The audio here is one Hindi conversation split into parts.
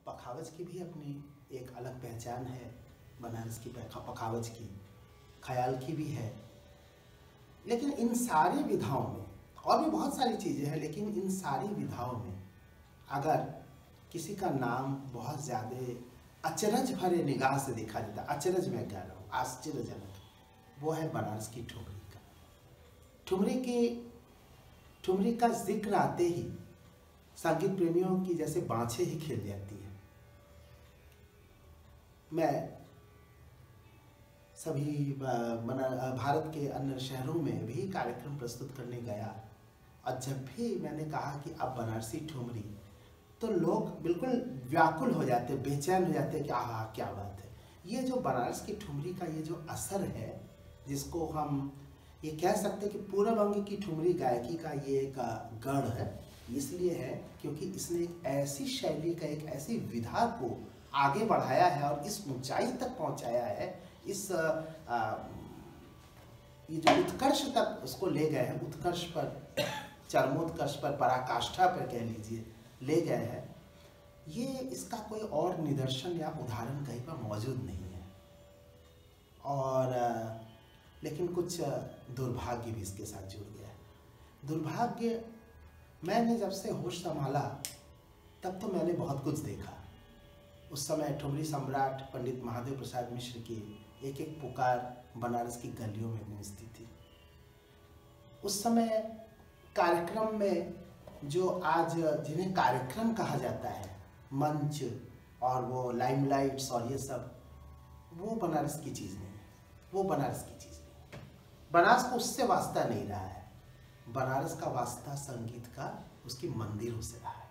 पखावज की भी अपनी एक अलग पहचान है। बनारस की पखावज की, ख्याल की भी है। लेकिन इन सारी विधाओं में और भी बहुत सारी चीज़ें हैं, लेकिन इन सारी विधाओं में अगर किसी का नाम बहुत ज़्यादा अचरज भरे निगाह से देखा जाता, अचरज मैं कह रहा हूँ, आश्चर्यजनक, वो है बनारस की ठुमरी का। ठुमरी का जिक्र आते ही संगीत प्रेमियों की जैसे बाँछें ही खिल जाती है। मैं सभी भारत के अन्य शहरों में भी कार्यक्रम प्रस्तुत करने गया, और जब भी मैंने कहा कि अब बनारसी ठुमरी, तो लोग बिल्कुल व्याकुल हो जाते, बेचैन हो जाते कि आहा क्या बात है। ये जो बनारस की ठुमरी का ये जो असर है, जिसको हम ये कह सकते हैं कि पूर्व अंग की ठुमरी गायकी का ये एक गढ़ है, इसलिए है क्योंकि इसने एक ऐसी शैली का, एक ऐसी विधा को आगे बढ़ाया है और इस ऊंचाई तक पहुंचाया है, इस ये जो उत्कर्ष तक उसको ले गए हैं, उत्कर्ष पर, चरमोत्कर्ष पर, पराकाष्ठा पर कह लीजिए, ले गए हैं। ये इसका कोई और निदर्शन या उदाहरण कहीं पर मौजूद नहीं है। और लेकिन कुछ दुर्भाग्य भी इसके साथ जुड़ गया है। दुर्भाग्य, मैंने जब से होश संभाला तब तो मैंने बहुत कुछ देखा। उस समय ठुमरी सम्राट पंडित महादेव प्रसाद मिश्र की एक एक पुकार बनारस की गलियों में गूंजती थी। उस समय कार्यक्रम में जो आज जिन्हें कार्यक्रम कहा जाता है, मंच और वो लाइमलाइट्स और ये सब, वो बनारस की चीज़ नहीं है, वो बनारस की चीज़ नहीं है। बनारस को उससे वास्ता नहीं रहा है। बनारस का वास्ता संगीत का उसके मंदिरों से रहा है।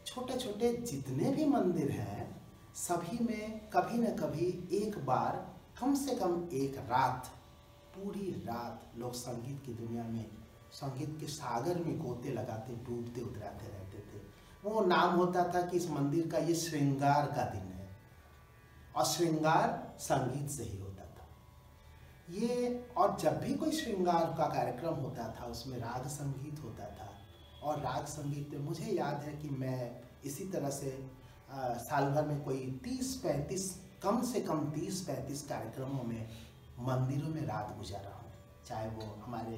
छोटे छोटे जितने भी मंदिर हैं, सभी में कभी न कभी एक बार, कम से कम एक रात, पूरी रात लोग संगीत की दुनिया में, संगीत के सागर में गोते लगाते, डूबते उतराते रहते थे। वो नाम होता था कि इस मंदिर का ये श्रृंगार का दिन है, और श्रृंगार संगीत से ही होता था ये। और जब भी कोई श्रृंगार का कार्यक्रम होता था, उसमें राग संगीत होता था, और राग संगीत में मुझे याद है कि मैं इसी तरह से साल भर में कोई 30-35, कम से कम 30-35 कार्यक्रमों में मंदिरों में रात गुजारा हूँ। चाहे वो हमारे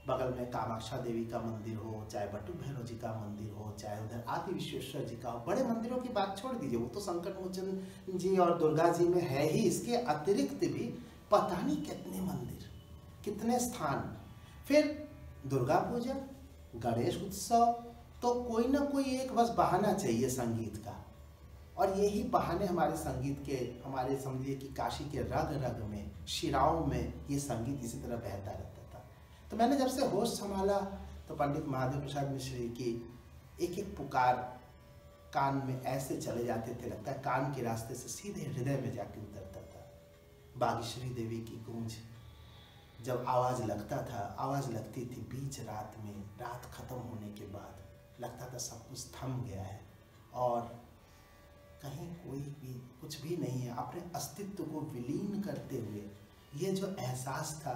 बगल में कामाक्षा देवी का मंदिर हो, चाहे बटुक भैरव जी का मंदिर हो, चाहे उधर आदि विश्वेश्वर जी का हो। बड़े मंदिरों की बात छोड़ दीजिए, वो तो संकट मोचन जी और दुर्गा जी में है ही। इसके अतिरिक्त भी पता नहीं कितने मंदिर, कितने स्थान। फिर दुर्गा पूजा, गणेश उत्सव, तो कोई ना कोई एक बस बहाना चाहिए संगीत का, और यही बहाने हमारे संगीत के, हमारे समझिए कि काशी के रग रग में, शिराओं में ये संगीत इसी तरह बहता रहता था। तो मैंने जब से होश संभाला तो पंडित महादेव प्रसाद मिश्र की एक एक पुकार कान में ऐसे चले जाते थे, लगता है कान के रास्ते से सीधे हृदय में जाके उतरता था। बागेश्वरी देवी की गूंज, जब आवाज़ लगता था, आवाज़ लगती थी बीच रात में, रात खत्म होने के बाद लगता था सब कुछ थम गया है और कहीं कोई भी कुछ भी नहीं है। अपने अस्तित्व को विलीन करते हुए ये जो एहसास था,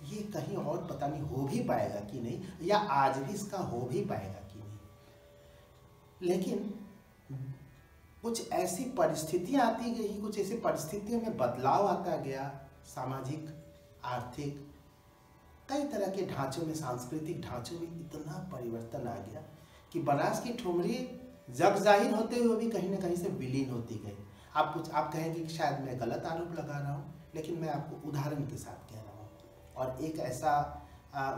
ये कहीं और पता नहीं हो भी पाएगा कि नहीं, या आज भी इसका हो भी पाएगा कि नहीं। लेकिन कुछ ऐसी परिस्थितियां आती गई, कुछ ऐसी परिस्थितियों में बदलाव आता गया, सामाजिक, आर्थिक, कई तरह के ढांचों में, सांस्कृतिक ढांचों में इतना परिवर्तन आ गया कि बनारस की ठुमरी जग जाहिर होते हुए भी कहीं ना कहीं से विलीन होती गई। आप कहेंगे कि शायद मैं गलत आरोप लगा रहा हूँ, लेकिन मैं आपको उदाहरण के साथ कह रहा हूँ। और एक ऐसा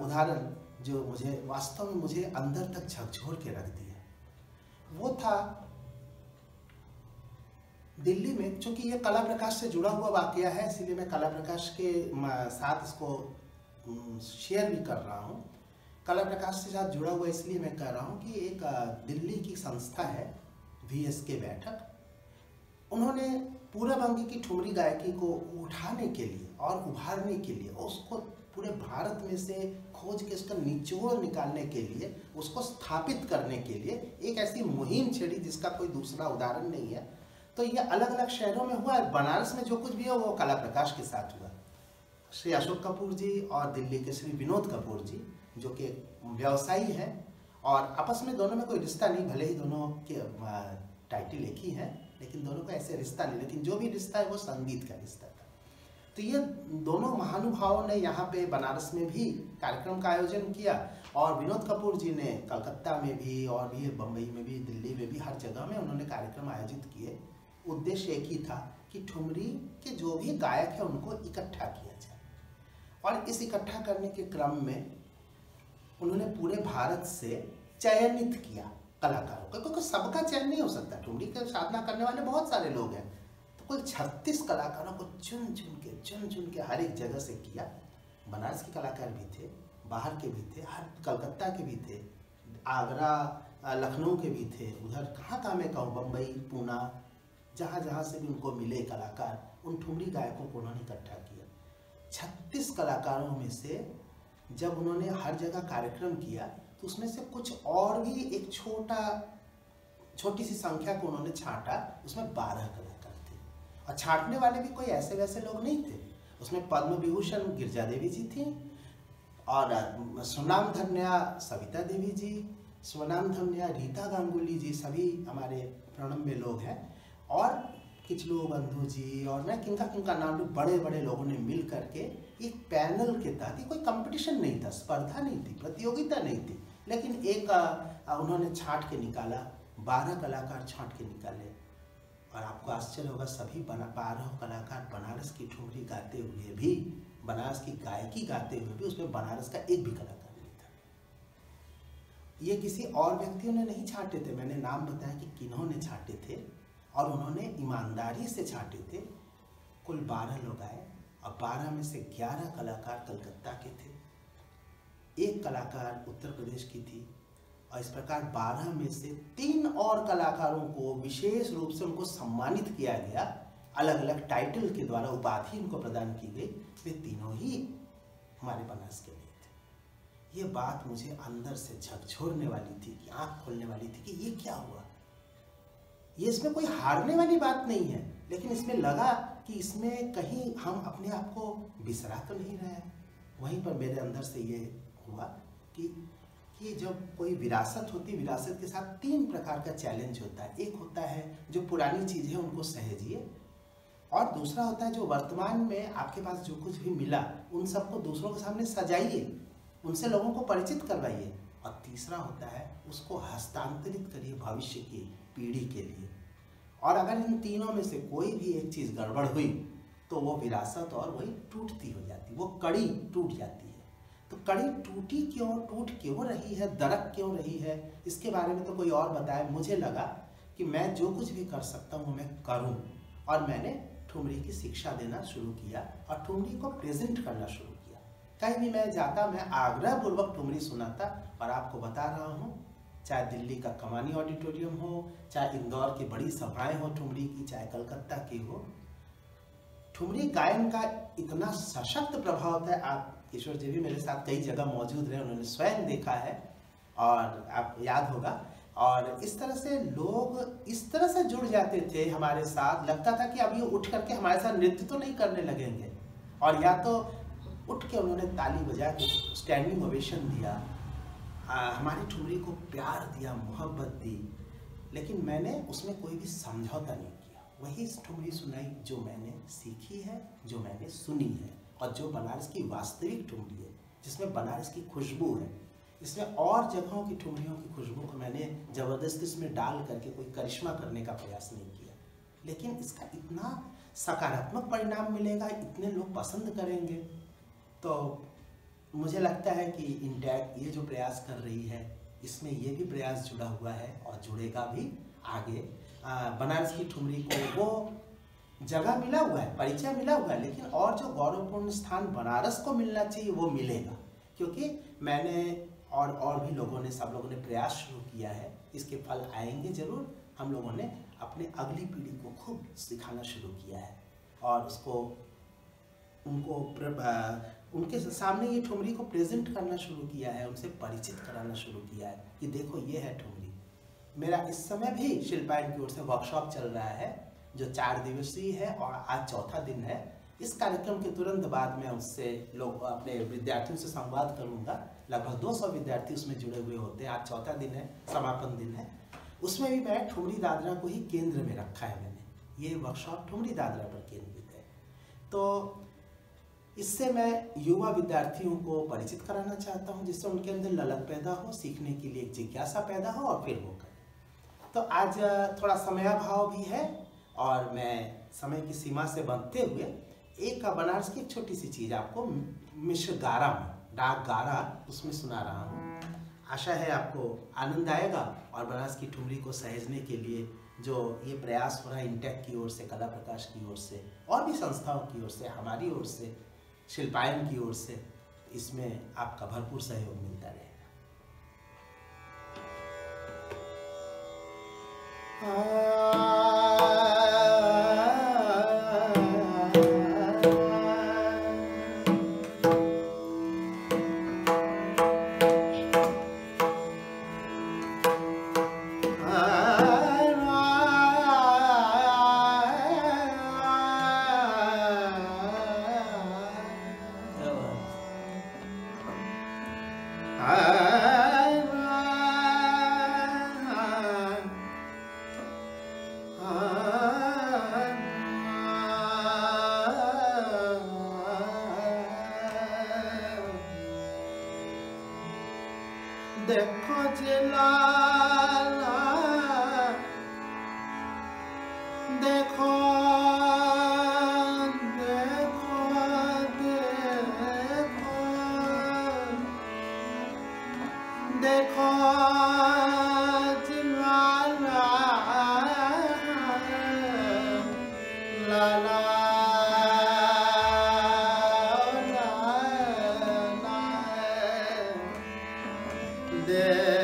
उदाहरण जो मुझे वास्तव में मुझे अंदर तक झकझोर के रख दिया, वो था दिल्ली में। चूंकि ये कला प्रकाश से जुड़ा हुआ वाकया है, इसीलिए मैं कला प्रकाश के साथ इसको शेयर भी कर रहा हूँ। कला प्रकाश से साथ जुड़ा हुआ इसलिए मैं कह रहा हूँ कि एक दिल्ली की संस्था है VSK बैठक, उन्होंने पूर्वबंग की ठुमरी गायकी को उठाने के लिए और उभारने के लिए, उसको पूरे भारत में से खोज के उसका निचोड़ निकालने के लिए, उसको स्थापित करने के लिए एक ऐसी मुहिम छेड़ी जिसका कोई दूसरा उदाहरण नहीं है। तो ये अलग अलग शहरों में हुआ है। बनारस में जो कुछ भी है वो कला प्रकाश के साथ हुआ। श्री अशोक कपूर जी और दिल्ली के श्री विनोद कपूर जी, जो कि व्यवसायी हैं, और आपस में दोनों में कोई रिश्ता नहीं, भले ही दोनों के टाइटल एक ही है, लेकिन दोनों का ऐसे रिश्ता नहीं, लेकिन जो भी रिश्ता है वो संगीत का रिश्ता था। तो ये दोनों महानुभावों ने यहाँ पे बनारस में भी कार्यक्रम का आयोजन किया, और विनोद कपूर जी ने कलकत्ता में भी और भी बम्बई में भी, दिल्ली में भी, हर जगह में उन्होंने कार्यक्रम आयोजित किए। उद्देश्य एक ही था कि ठुमरी के जो भी गायक है उनको इकट्ठा किया जाए, और इस इकट्ठा करने के क्रम में उन्होंने पूरे भारत से चयनित किया कलाकारों को, क्योंकि सबका चयन नहीं हो सकता, ठुमरी के साधना करने वाले बहुत सारे लोग हैं। तो कुल 36 कलाकारों को चुन चुन के हर एक जगह से किया। बनारस के कलाकार भी थे, बाहर के भी थे, हर कलकत्ता के भी थे, आगरा लखनऊ के भी थे, उधर कहाँ मैं कहूँ, बम्बई, पूना, जहाँ से भी उनको मिले कलाकार, उन ठुमरी गायकों को उन्होंने इकट्ठा किया। 36 कलाकारों में से जब उन्होंने हर जगह कार्यक्रम किया तो उसमें से कुछ और भी एक छोटी सी संख्या को उन्होंने छांटा, उसमें 12 कलाकार थे, और छांटने वाले भी कोई ऐसे वैसे लोग नहीं थे। उसमें पद्म विभूषण गिरजा देवी जी थी, और स्वनाम धन्या सविता देवी जी, स्वनाम धन्या रीता गांगुली जी, सभी हमारे प्रणम्य लोग हैं, और किचलू बंधु जी, और मैं किनका नाम लूँ, बड़े बड़े लोगों ने मिल करके एक पैनल के तहत, कोई कंपटीशन नहीं था, स्पर्धा नहीं थी, प्रतियोगिता नहीं थी, लेकिन एक उन्होंने छांट के निकाला, 12 कलाकार छांट के निकाले। और आपको आश्चर्य होगा, सभी 12 कलाकार बनारस की ठुमरी गाते हुए भी, बनारस की गायकी गाते हुए भी, उसमें बनारस का एक भी कलाकार नहीं था। ये किसी और व्यक्तियों ने नहीं छांटे थे, मैंने नाम बताया कि किन्होंने छांटे थे, और उन्होंने ईमानदारी से छांटे थे। कुल 12 लोग आए, और 12 में से 11 कलाकार कलकत्ता के थे, एक कलाकार उत्तर प्रदेश की थी, और इस प्रकार 12 में से 3 और कलाकारों को विशेष रूप से उनको सम्मानित किया गया, अलग अलग टाइटल के द्वारा उपाधि उनको प्रदान की गई। वे तीनों ही हमारे बनारस के लिए थे। ये बात मुझे अंदर से झकझोरने वाली थी, कि आँख खोलने वाली थी कि ये क्या हुआ। ये इसमें कोई हारने वाली बात नहीं है, लेकिन इसमें लगा कि इसमें कहीं हम अपने आप को बिसरा तो नहीं रहे हैं। वहीं पर मेरे अंदर से ये हुआ कि जब कोई विरासत होती, विरासत के साथ 3 प्रकार का चैलेंज होता है। एक होता है जो पुरानी चीज़ है उनको सहेजिए, और दूसरा होता है जो वर्तमान में आपके पास जो कुछ भी मिला उन सबको दूसरों के सामने सजाइए, उनसे लोगों को परिचित करवाइए, और तीसरा होता है उसको हस्तांतरित करिए भविष्य की पीढ़ी के लिए। और अगर इन तीनों में से कोई भी एक चीज़ गड़बड़ हुई तो वो विरासत और वही टूटती हो जाती, वो कड़ी टूट जाती है। तो कड़ी टूट क्यों रही है, दरक क्यों रही है, इसके बारे में तो कोई और बताए। मुझे लगा कि मैं जो कुछ भी कर सकता हूँ मैं करूँ, और मैंने ठुमरी की शिक्षा देना शुरू किया और ठुमरी को प्रेजेंट करना शुरू किया। कहीं भी मैं जाता, मैं आग्रहपूर्वक ठुमरी सुनाता, और आपको बता रहा हूँ, चाहे दिल्ली का कमानी ऑडिटोरियम हो, चाहे इंदौर की बड़ी सभाएं हो ठुमरी की, चाहे कलकत्ता की हो, ठुमरी गायन का इतना सशक्त प्रभाव होता है। आप किशोर जी भी मेरे साथ कई जगह मौजूद रहे, उन्होंने स्वयं देखा है, और आप याद होगा। और इस तरह से लोग इस तरह से जुड़ जाते थे हमारे साथ, लगता था कि अब ये उठ करके हमारे साथ नृत्य तो नहीं करने लगेंगे, और या तो उठ के उन्होंने ताली बजा के स्टैंडिंग ओवेशन दिया, हमारी ठुमरी को प्यार दिया, मोहब्बत दी। लेकिन मैंने उसमें कोई भी समझौता नहीं किया, वही ठुमरी सुनाई जो मैंने सीखी है, जो मैंने सुनी है, और जो बनारस की वास्तविक ठुमरी है, जिसमें बनारस की खुशबू है। इसमें और जगहों की ठुमरियों की खुशबू को मैंने ज़बरदस्ती इसमें डाल करके कोई करिश्मा करने का प्रयास नहीं किया, लेकिन इसका इतना सकारात्मक परिणाम मिलेगा, इतने लोग पसंद करेंगे। तो मुझे लगता है कि इंटैक्ट ये जो प्रयास कर रही है, इसमें ये भी प्रयास जुड़ा हुआ है और जुड़ेगा भी आगे। बनारस की ठुमरी को वो जगह मिला हुआ है, परिचय मिला हुआ है, लेकिन और जो गौरवपूर्ण स्थान बनारस को मिलना चाहिए वो मिलेगा, क्योंकि मैंने और भी लोगों ने, सब लोगों ने प्रयास शुरू किया है। इसके फल आएंगे जरूर। हम लोगों ने अपने अगली पीढ़ी को खूब सिखाना शुरू किया है, और उनके सामने ये ठुमरी को प्रेजेंट करना शुरू किया है, उनसे परिचित कराना शुरू किया है कि देखो ये है ठुमरी। मेरा इस समय भी शिल्पायन की ओर से वर्कशॉप चल रहा है जो 4 दिवसीय है, और आज चौथा दिन है। इस कार्यक्रम के तुरंत बाद में उससे लोग अपने विद्यार्थियों से संवाद करूंगा। लगभग 200 विद्यार्थी उसमें जुड़े हुए होते हैं। आज चौथा दिन है, समापन दिन है। उसमें भी मैं ठुमरी दादरा को ही केंद्र में रखा है मैंने। ये वर्कशॉप ठुमरी दादरा पर केंद्रित है। तो इससे मैं युवा विद्यार्थियों को परिचित कराना चाहता हूँ, जिससे उनके अंदर ललक पैदा हो, सीखने के लिए एक जिज्ञासा पैदा हो और फिर वो करें। तो आज थोड़ा समयाभाव भी है और मैं समय की सीमा से बंधते हुए एक बनारस की एक छोटी सी चीज़ आपको मिश्र गारा में, डाक गारा, उसमें सुना रहा हूँ। आशा है आपको आनंद आएगा और बनारस की ठुमरी को सहेजने के लिए जो ये प्रयास हो रहा है इंटेक की ओर से, कला प्रकाश की ओर से और भी संस्थाओं की ओर से, हमारी ओर से, शिल्पायन की ओर से, इसमें आपका भरपूर सहयोग मिलता रहेगा। देखो जिलाला देखो देखो देखो देखो जिलाला लाला देखो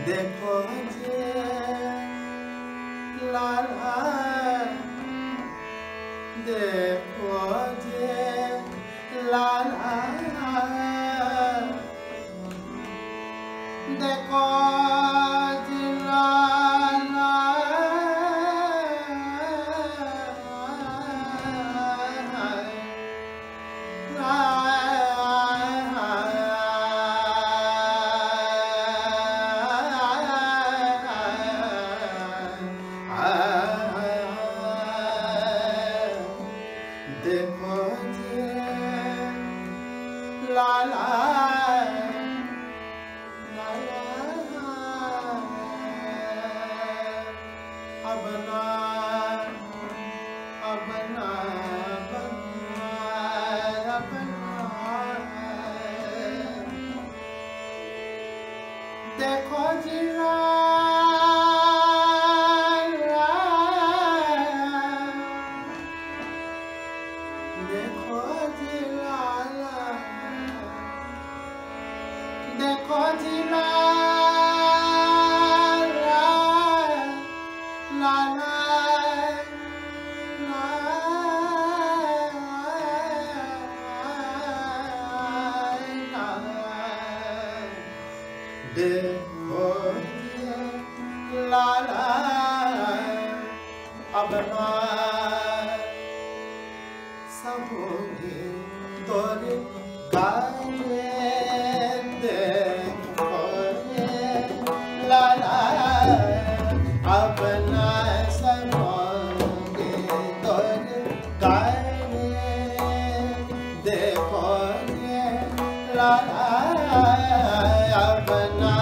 देखो जे लाला देखो जे लाला देखो जे लाला देखो जे लाला लाला अपना अपना देखो जीरा देखो जी लाला देखो जी लाला लाला देखो जी लाला अपना सबोगे तोरे गाए देखो लाला अपना सबोगे तोरे गाए देखो लाला अपना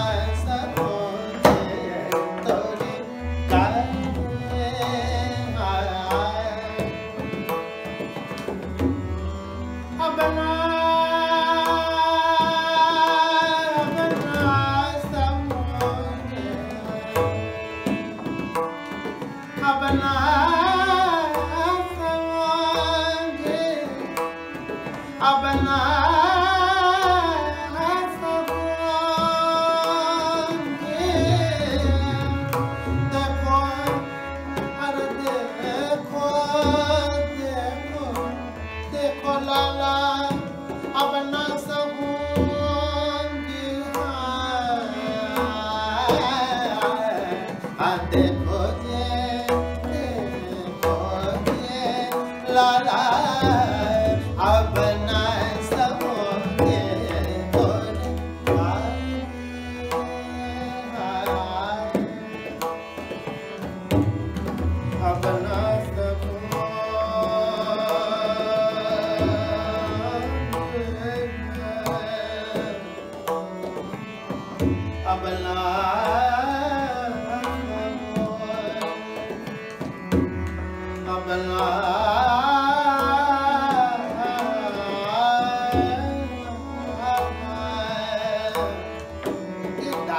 सबोगे तोरे गाए अपना अपना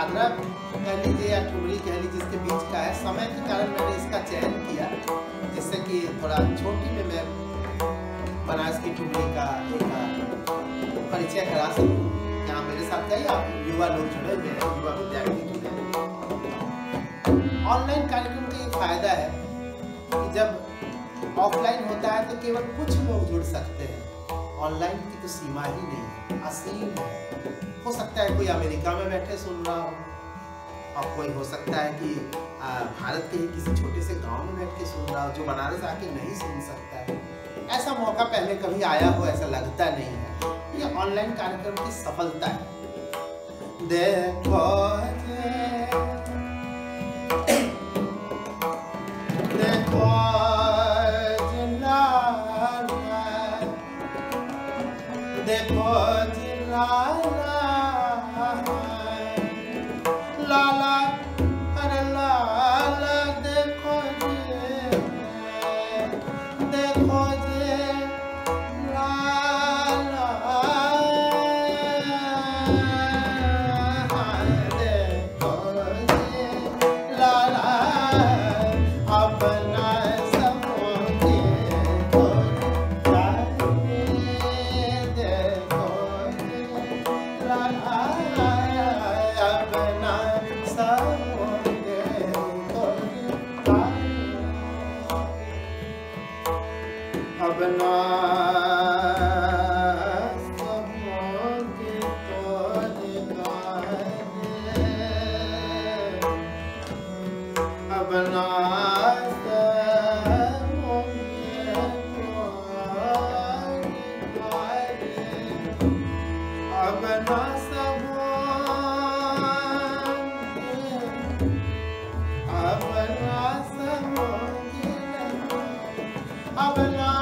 दादरा कह लीजिए या ठुमरी कह लीजिए, जिसके बीच का है। समय के कारण मैंने इसका चयन किया, जिससे कि थोड़ा छोटी में मैं बनारस की ठुमरी का एक परिचय करा सकूँ। यहाँ मेरे साथ कई आप युवा लोग जुड़े हुए हैं, युवा विद्यार्थी जुड़े हुए हैं। ऑनलाइन कार्यक्रम का ये फायदा है कि जब ऑफलाइन होता है तो केवल कुछ लोग जुड़ सकते हैं, ऑनलाइन की तो सीमा ही नहीं है, असीम है। हो सकता है कोई अमेरिका में बैठे सुन रहा हो, और कोई हो सकता है कि भारत के ही किसी छोटे से गांव में बैठ के सुन रहा हो, जो बनारस आके नहीं सुन सकता है। ऐसा मौका पहले कभी आया हो ऐसा लगता नहीं है। ये ऑनलाइन कार्यक्रम की सफलता है। देखो देखो देखो लाला अरे लाला देखो जे लाला देखो जे लाला अपना समोगे तो देखो लाला अपना समोगे तो अपना समोगे तो अपना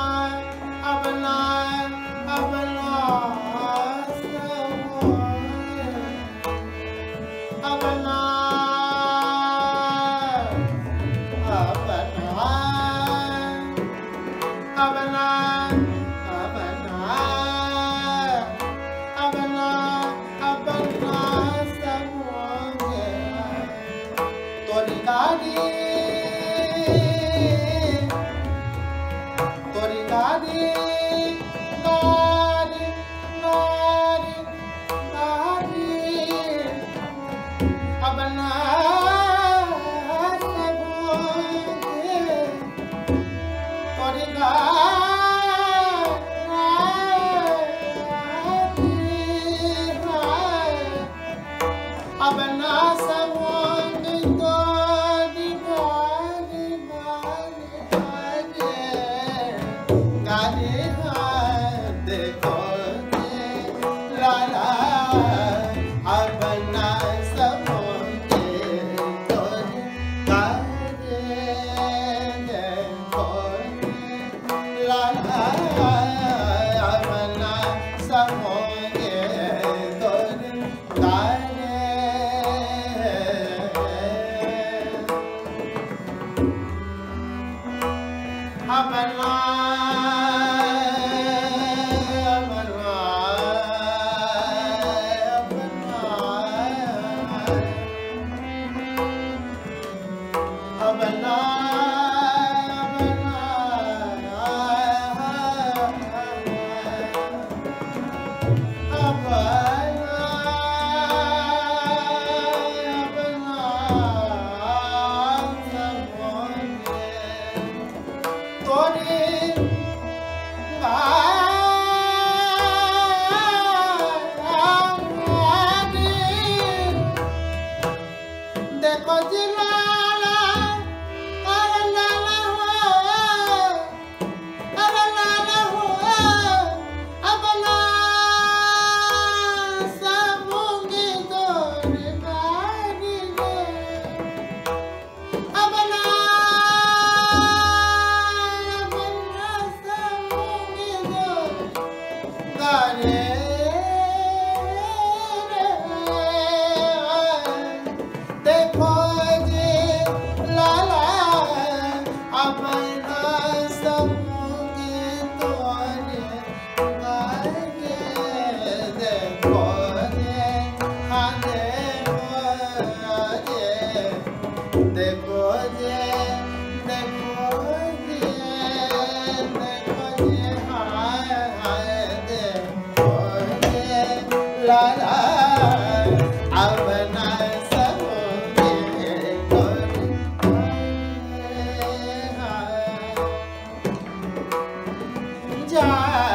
लाला अब ना सहोगे तोरे जाय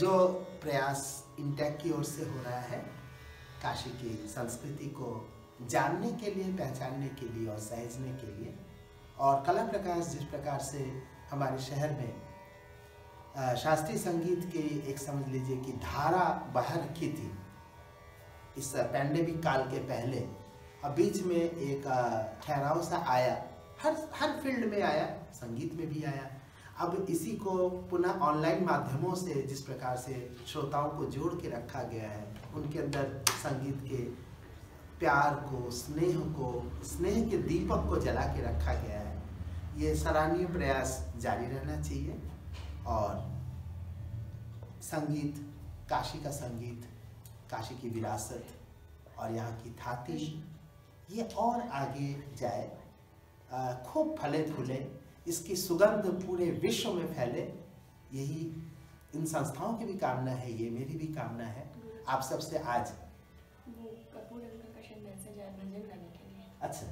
जो प्रयास इंटेक की ओर से हो रहा है काशी की संस्कृति को जानने के लिए, पहचानने के लिए और सहेजने के लिए, और कला प्रकाश जिस प्रकार से हमारे शहर में शास्त्रीय संगीत की एक समझ लीजिए कि धारा बह रखी थी इस पैंडेमिक काल के पहले, अब बीच में एक ठहराव सा आया हर फील्ड में आया, संगीत में भी आया। अब इसी को पुनः ऑनलाइन माध्यमों से जिस प्रकार से श्रोताओं को जोड़ के रखा गया है, उनके अंदर संगीत के प्यार को, स्नेह के दीपक को जला के रखा गया है, ये सराहनीय प्रयास जारी रहना चाहिए। और संगीत, काशी का संगीत, काशी की विरासत और यहाँ की थाती, ये और आगे जाए, खूब फले फूले, इसकी सुगंध पूरे विश्व में फैले, यही इन संस्थाओं की भी कामना है, ये मेरी भी कामना है। आप सबसे आज कपूर अंकल का शायद मैसेज आया भजन गाने के लिए। अच्छा,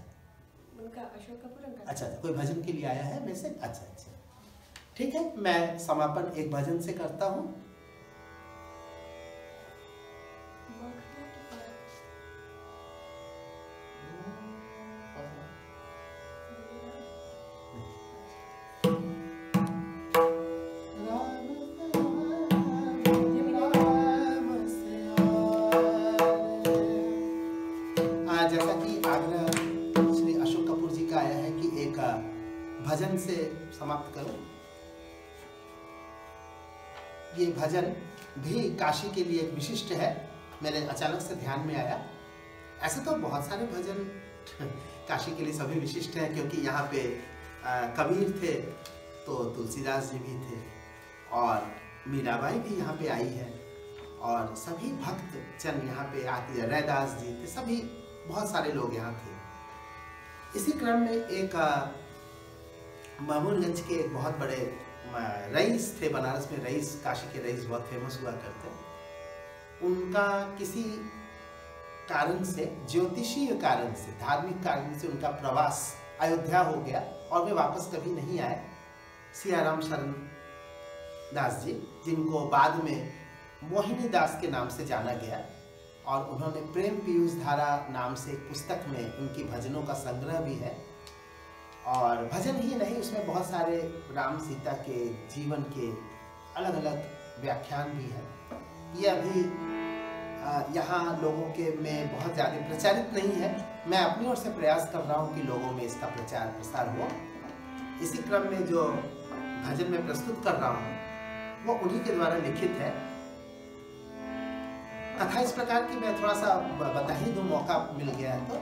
उनका अशोक कपूर अंकल। अच्छा, कोई भजन के लिए आया है मैसेज? अच्छा अच्छा, ठीक है। मैं समापन एक भजन से करता हूँ। जैसा कि आग्रह श्री अशोक कपूर जी का आया है कि एक भजन से समाप्त करूं। ये भजन भी काशी के लिए एक विशिष्ट है, मेरे अचानक से ध्यान में आया। ऐसे तो बहुत सारे भजन काशी के लिए सभी विशिष्ट हैं, क्योंकि यहाँ पे कबीर थे तो तुलसीदास जी भी थे और मीराबाई भी यहाँ पे आई है और सभी भक्त जन यहाँ पे आते हैं, रैदास जी थे, सभी बहुत सारे लोग यहाँ थे। इसी क्रम में एक महमूदगंज के एक बहुत बड़े रईस थे, बनारस में रईस, काशी के रईस बहुत फेमस हुआ करते। उनका किसी कारण से, ज्योतिषीय कारण से, धार्मिक कारण से उनका प्रवास अयोध्या हो गया और वे वापस कभी नहीं आए। सियाराम शरण दास जी, जिनको बाद में मोहिनी दास के नाम से जाना गया, और उन्होंने प्रेम पीयूष धारा नाम से एक पुस्तक में उनकी भजनों का संग्रह भी है। और भजन ही नहीं, उसमें बहुत सारे राम सीता के जीवन के अलग अलग व्याख्यान भी हैं। ये अभी यहाँ लोगों के में बहुत ज़्यादा प्रचारित नहीं है। मैं अपनी ओर से प्रयास कर रहा हूँ कि लोगों में इसका प्रचार प्रसार हो। इसी क्रम में जो भजन में प्रस्तुत कर रहा हूँ वो उन्हीं के द्वारा लिखित है। कथा इस प्रकार की, मैं थोड़ा सा बता ही दूँ, मौका मिल गया है तो।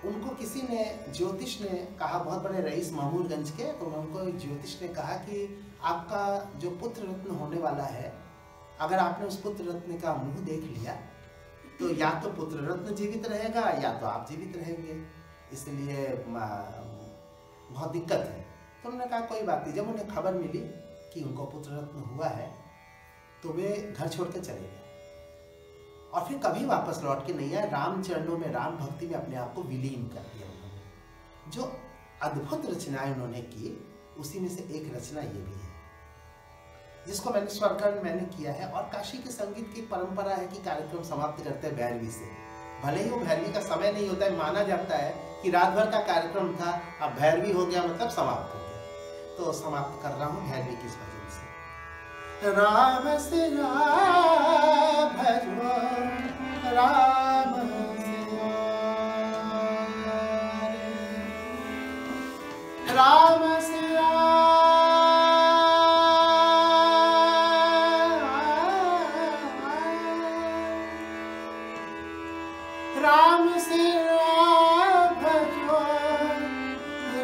उनको किसी ने, ज्योतिष ने कहा, बहुत बड़े रईस महमूदगंज के, तो उनको ज्योतिष ने कहा कि आपका जो पुत्र रत्न होने वाला है, अगर आपने उस पुत्र रत्न का मुंह देख लिया तो या तो पुत्र रत्न जीवित रहेगा या तो आप जीवित रहेंगे, इसलिए बहुत दिक्कत है। तो उन्होंने कहा कोई बात नहीं। जब उन्हें खबर मिली कि उनको पुत्र रत्न हुआ है तो वे घर छोड़ के चले गए और फिर कभी वापस लौट के नहीं आए। राम चरणों में, राम भक्ति में अपने आप को विलीन कर दिया उन्होंने। जो अद्भुत रचनाएं उन्होंने की, उसी में से एक रचना ये भी है, जिसको मैंने स्वरकर्ण मैंने किया है। और काशी के संगीत की परंपरा है कि कार्यक्रम समाप्त करते हैं भैरवी से। भले ही वो भैरवी का समय नहीं होता है, माना जाता है कि रात भर का कार्यक्रम था, अब भैरवी हो गया मतलब समाप्त हो गया। तो समाप्त कर रहा हूँ भैरवी की इस भजन से। राम सिया भजो, राम सिया रे, राम सिया, राम सिया भजो,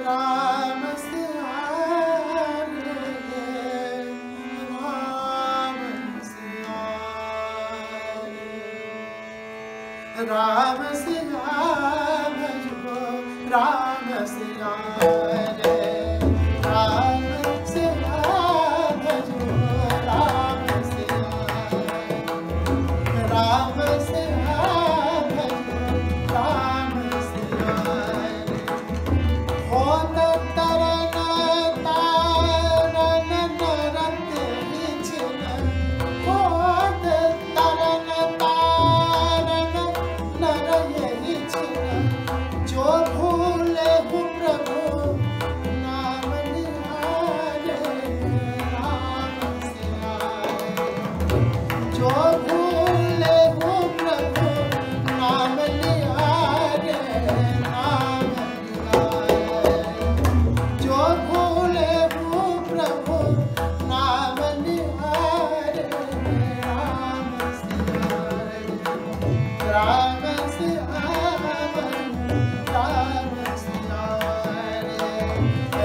राम सिया रे, राम सिया रे, राम सिया भजो, राम सिया रे, राम सिया भजो, राम सिया, राम सिया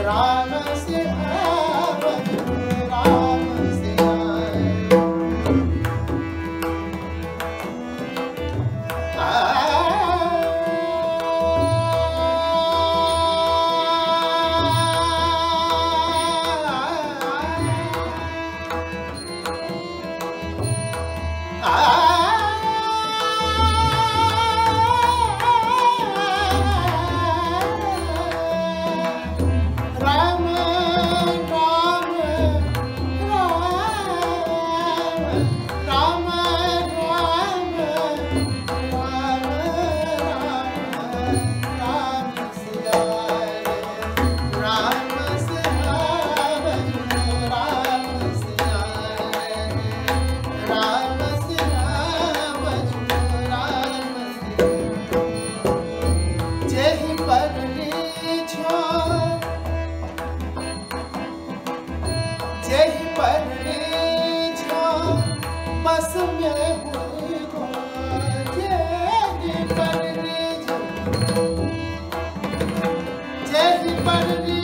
राम सियावर राम सियावर राम राम राम राम राम राम सियावर राम सियावर राम सियावर राम सियावर राम जेहि परनी छो जेहि परनी छो बस में हुई गो जेहि परनी छो जेहि परनी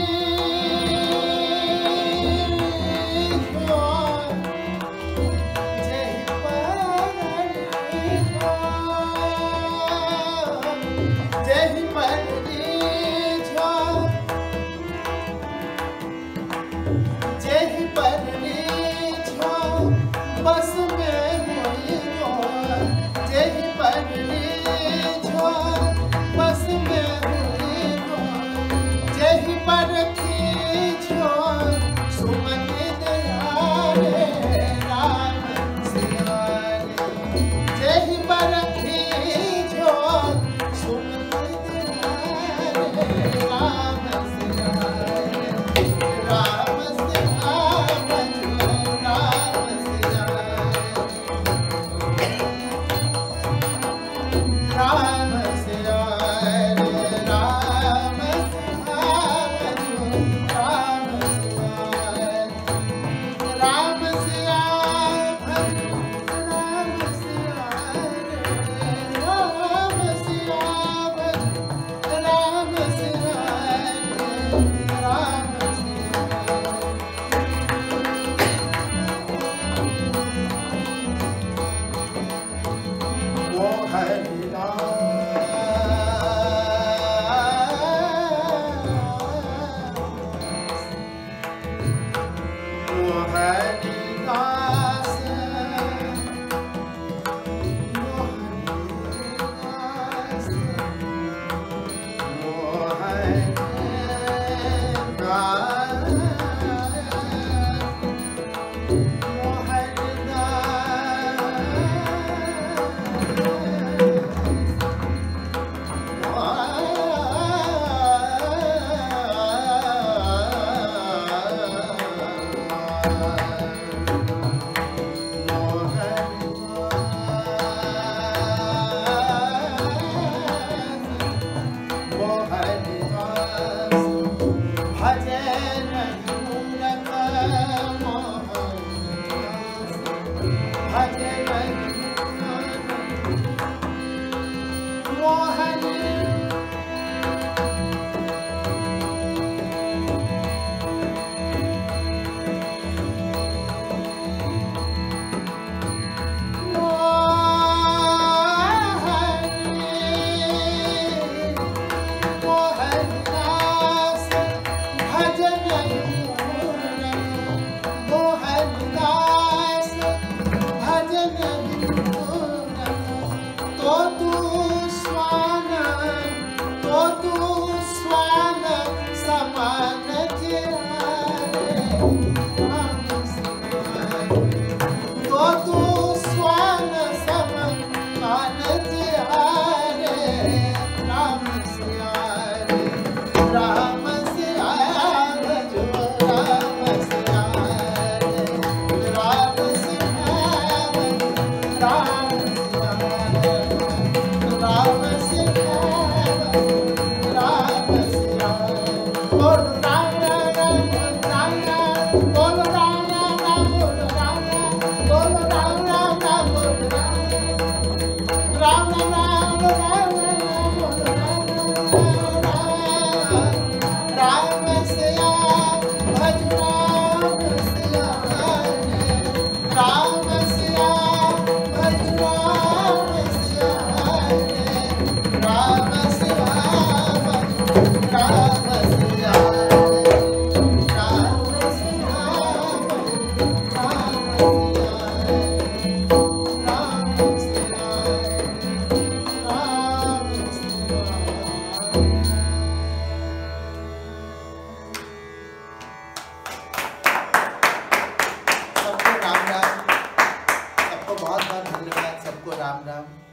छो जेहि परनी छो जेहि परनी छो जेहि परनी छो बस में हुई गो जेहि परनी छो बस में हुई गो जेहि परखी छो सुमति दयाले राम सियारे जेहि परखी छो सुमति दयाले राम सियारे राम सियावर राम सियावर राम सियावर राम सियावर राम सियावर राम सियावर राम सियावर राम सियावर राम वो हरिदास वो हरिदास सिया भज राम सिया राम सिया भज राम सिया राम सिया भज राम सिया राम सिया सबको राम राम, सबको बहुत बहुत धन्यवाद, सबको राम राम।